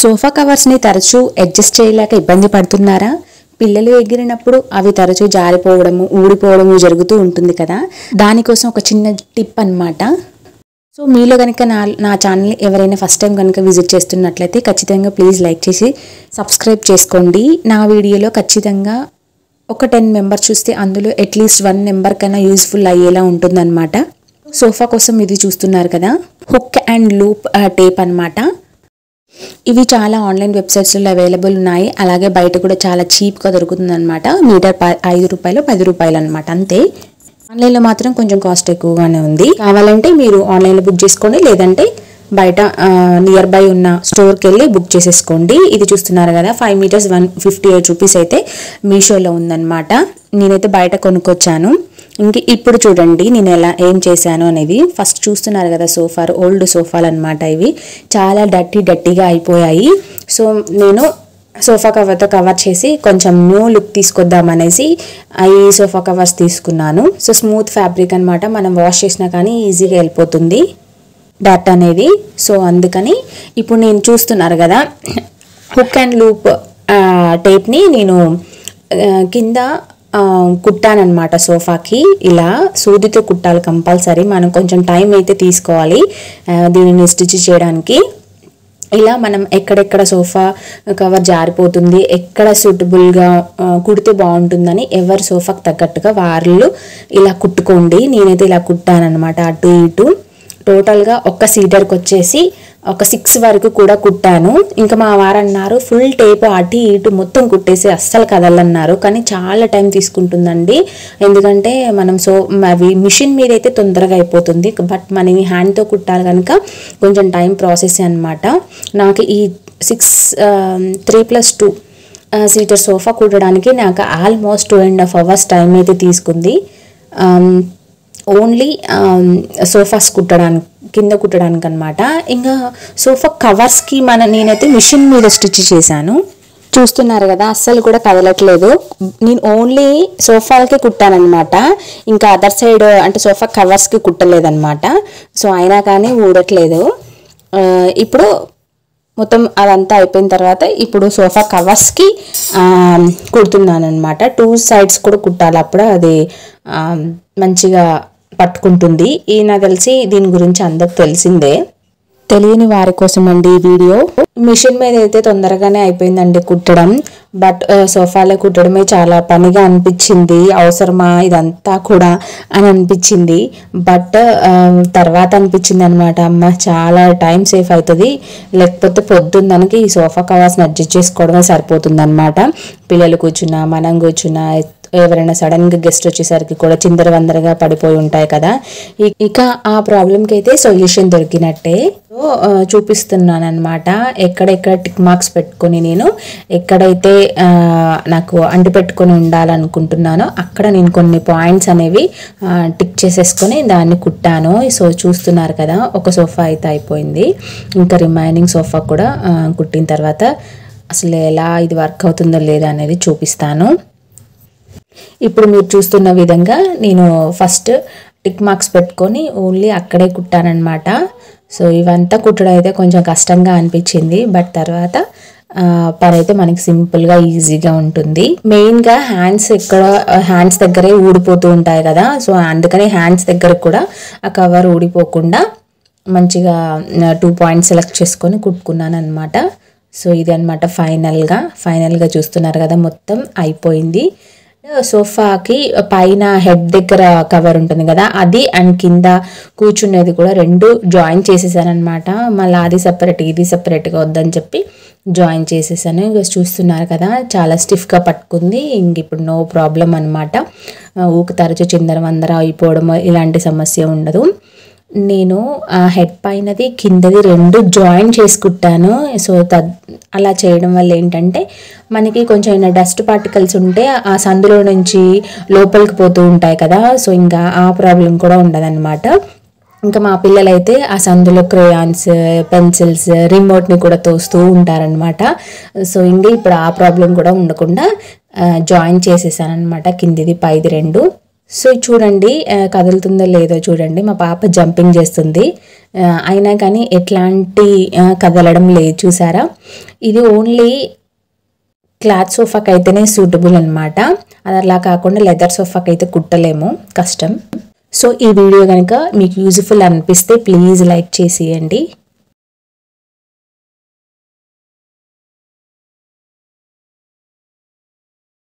Sofa కవర్స్ని తరచూ adjust చేయలేక ఇబ్బంది పడుతున్నారా? పిల్లలు ఎగిరినప్పుడు అవి తరచూ జారిపోవడము ఊడిపోవడము జరుగుతూ ఉంటుంది కదా. దానికోసం ఒక చిన్న టిప్ అన్నమాట. సో మీలో కనుక నా ఛానల్ ఎవరైనా ఫస్ట్ టైం కనుక విజిట్ చేస్తున్నట్లయితే ఖచ్చితంగా ప్లీజ్ లైక్ చేసి సబ్స్క్రైబ్ చేసుకోండి. నా వీడియోలో ఖచ్చితంగా ఒక 10 మెంబర్స్ చూస్తే అందులో అట్లీస్ట్ 1 నెంబర్ కన్నా యూజ్ఫుల్ అయ్యేలా ఉంటుందన్నమాట. సోఫా కోసం ఇది చూస్తున్నారు కదా, హుక్ అండ్ లూప్ టేప్ అన్నమాట. ఇవి చాలా ఆన్లైన్ వెబ్సైట్స్లో అవైలబుల్ ఉన్నాయి. అలాగే బయట కూడా చాలా చీప్గా దొరుకుతుంది అనమాట. మీటర్ 5 రూపాయలు 10 రూపాయలు అనమాట, అంతే. ఆన్లైన్లో మాత్రం కొంచెం కాస్ట్ ఎక్కువగానే ఉంది. కావాలంటే మీరు ఆన్లైన్లో బుక్ చేసుకోండి, లేదంటే బయట నియర్ బై ఉన్న స్టోర్కి వెళ్ళి బుక్ చేసేసుకోండి. ఇది చూస్తున్నారు కదా, 5 మీటర్స్ 158 రూపీస్ అయితే మీషోలో ఉందన్నమాట. నేనైతే బయట కొనుక్కొచ్చాను. ఇప్పుడు చూడండి నేను ఏం చేశాను అనేది. ఫస్ట్ చూస్తున్నారు కదా, ఓల్డ్ సోఫాలు అనమాట. ఇవి చాలా డట్టీగా అయిపోయాయి. సో నేను సోఫా కవర్తో కవర్ చేసి కొంచెం న్యూ లుక్ తీసుకొద్దామనేసి ఈ సోఫా కవర్స్ తీసుకున్నాను. సో స్మూత్ ఫ్యాబ్రిక్ అనమాట, మనం వాష్ చేసినా కానీ ఈజీగా వెళ్ళిపోతుంది డట్ అనేది. సో అందుకని ఇప్పుడు నేను చూస్తున్నారు కదా, హుక్ అండ్ లూప్ టేప్ని నేను కింద కుట్టానమాట సోఫాకి. ఇలా సూదితో కుట్టాలి కంపల్సరీ. మనం కొంచెం టైం అయితే తీసుకోవాలి దీనిని స్టిచ్ చేయడానికి. ఇలా మనం ఎక్కడెక్కడ సోఫా కవర్ జారిపోతుంది, ఎక్కడ సూటబుల్గా కుడితే బాగుంటుందని ఎవరి సోఫాకి తగ్గట్టుగా వాళ్ళు ఇలా కుట్టుకోండి. నేనైతే ఇలా కుట్టానమాట, అటు ఇటు. టోటల్గా ఒక్క సీటర్కి వచ్చేసి ఒక 6 వరకు కూడా కుట్టాను. ఇంకా మా వారు అన్నారు ఫుల్ టేప్ అటు ఇటు మొత్తం కుట్టేసి అస్సలు కదలన్నారు. కానీ చాలా టైం తీసుకుంటుందండి, ఎందుకంటే మనం అవి మిషన్ మీద అయితే తొందరగా అయిపోతుంది. బట్ మనం ఈ హ్యాండ్తో కుట్టాలి కనుక కొంచెం టైం ప్రాసెస్ అనమాట. నాకు ఈ 3+2 సీటర్ సోఫా కుట్టడానికి నాకు ఆల్మోస్ట్ 2.5 hours టైం అయితే తీసుకుంది. ఓన్లీ సోఫాస్ కుట్టడానికి, కింద కుట్టడానికి అనమాట. ఇంకా సోఫా కవర్స్కి నేనైతే మిషన్ మీద స్టిచ్ చేశాను. చూస్తున్నారు కదా, అస్సలు కూడా కదలట్లేదు. నేను ఓన్లీ సోఫాలకి కుట్టానమాట, ఇంకా అదర్ సైడ్ అంటే సోఫా కవర్స్కి కుట్టలేదన్నమాట. సో అయినా కానీ ఊడట్లేదు. ఇప్పుడు మొత్తం అదంతా అయిపోయిన తర్వాత ఇప్పుడు సోఫా కవర్స్కి కుడుతున్నాను అనమాట. 2 sides కూడా కుట్టాలి, అప్పుడు అది మంచిగా పట్టుకుంటుంది. నాకు తెలిసి దీని గురించి అందరికి తెలిసిందే, తెలియని వారి కోసం అండి ఈ వీడియో. మిషన్ మీద అయితే తొందరగానే అయిపోయిందండి కుట్టడం. బట్ సోఫాలో కుట్టడమే చాలా పనిగా అనిపించింది. అవసరమా ఇదంతా కూడా అని అనిపించింది. బట్ తర్వాత అనిపించింది అనమాట, అమ్మ చాలా టైం సేఫ్ అవుతుంది, లేకపోతే పొద్దున్నకి ఈ సోఫా కవర్స్ని అడ్జస్ట్ చేసుకోవడమే సరిపోతుంది అనమాట. పిల్లలు కూర్చున్నా, మనం కూర్చున్నా, ఎవరైనా సడన్గా గెస్ట్ వచ్చేసరికి కూడా చిందరవందరగా పడిపోయి ఉంటాయి కదా. ఇక ఆ ప్రాబ్లంకి అయితే సొల్యూషన్ దొరికినట్టే. చూపిస్తున్నాను అనమాట, ఎక్కడెక్కడ టిక్ మార్క్స్ పెట్టుకొని నేను ఎక్కడైతే నాకు అంటి పెట్టుకొని ఉండాలనుకుంటున్నానో అక్కడ నేను కొన్ని పాయింట్స్ అనేవి టిక్ చేసేసుకొని దాన్ని కుట్టాను. సో చూస్తున్నారు కదా, ఒక సోఫా అయితే అయిపోయింది. ఇంకా రిమైనింగ్ సోఫా కూడా కుట్టిన తర్వాత అసలు ఎలా ఇది వర్క్ అవుతుందో లేదా అనేది చూపిస్తాను. ఇప్పుడు మీరు చూస్తున్న విధంగా నేను ఫస్ట్ టిక్ మార్క్స్ పెట్టుకొని ఓన్లీ అక్కడే కుట్టానమాట. సో ఇవంతా కుట్టడం అయితే కొంచెం కష్టంగా అనిపించింది, బట్ తర్వాత పని అయితే మనకి సింపుల్గా ఈజీగా ఉంటుంది. మెయిన్గా హ్యాండ్స్ దగ్గరే ఊడిపోతూ ఉంటాయి కదా. సో అందుకని హ్యాండ్స్ దగ్గర కూడా ఆ కవర్ ఊడిపోకుండా మంచిగా 2 points సెలెక్ట్ చేసుకొని కుట్టుకున్నాను అనమాట. సో ఇది అనమాట ఫైనల్గా చూస్తున్నారు కదా, మొత్తం అయిపోయింది. సోఫాకి పైన హెడ్ దగ్గర కవర్ ఉంటుంది కదా, అది అండ్ కింద కూర్చునేది కూడా 2 జాయిన్ చేసేసాను అనమాట. మళ్ళీ అది సపరేట్ ఇది సపరేట్గా వద్దని చెప్పి జాయిన్ చేసేసాను. చూస్తున్నారు కదా, చాలా స్టిఫ్గా పట్టుకుంది. ఇంక ఇప్పుడు నో ప్రాబ్లం అనమాట. తరచు చిందరవందర అయిపోవడం ఇలాంటి సమస్య ఉండదు. నేను హెడ్ పైనది కిందది 2 జాయిన్ చేసుకుంటాను. సో అలా చేయడం వల్ల ఏంటంటే మనకి కొంచెం డస్ట్ పార్టికల్స్ ఉంటే ఆ సందులో నుంచి లోపలికి పోతూ ఉంటాయి కదా. సో ఇంకా ఆ ప్రాబ్లం కూడా ఉండదన్నమాట. ఇంకా మా పిల్లలైతే ఆ సందులో క్రేయాన్స్, పెన్సిల్స్, రిమోట్ని కూడా తోస్తూ ఉంటారనమాట. సో ఇంకా ఇప్పుడు ఆ ప్రాబ్లం కూడా ఉండకుండా జాయిన్ చేసేసాను అనమాట, కిందిది పైది 2. సో చూడండి కదులుతుందో లేదో చూడండి, మా పాప జంపింగ్ చేస్తుంది. అయినా కానీ ఎట్లాంటి కదలడం లేదు చూసారా. ఇది ఓన్లీ క్లాత్ సోఫాకి అయితేనే సూటబుల్ అనమాట. అది అలా కాకుండా లెదర్ సోఫాకి అయితే కుట్టలేము, కష్టం. సో ఈ వీడియో కనుక మీకు యూజ్ఫుల్ అనిపిస్తే ప్లీజ్ లైక్ చేసేయండి.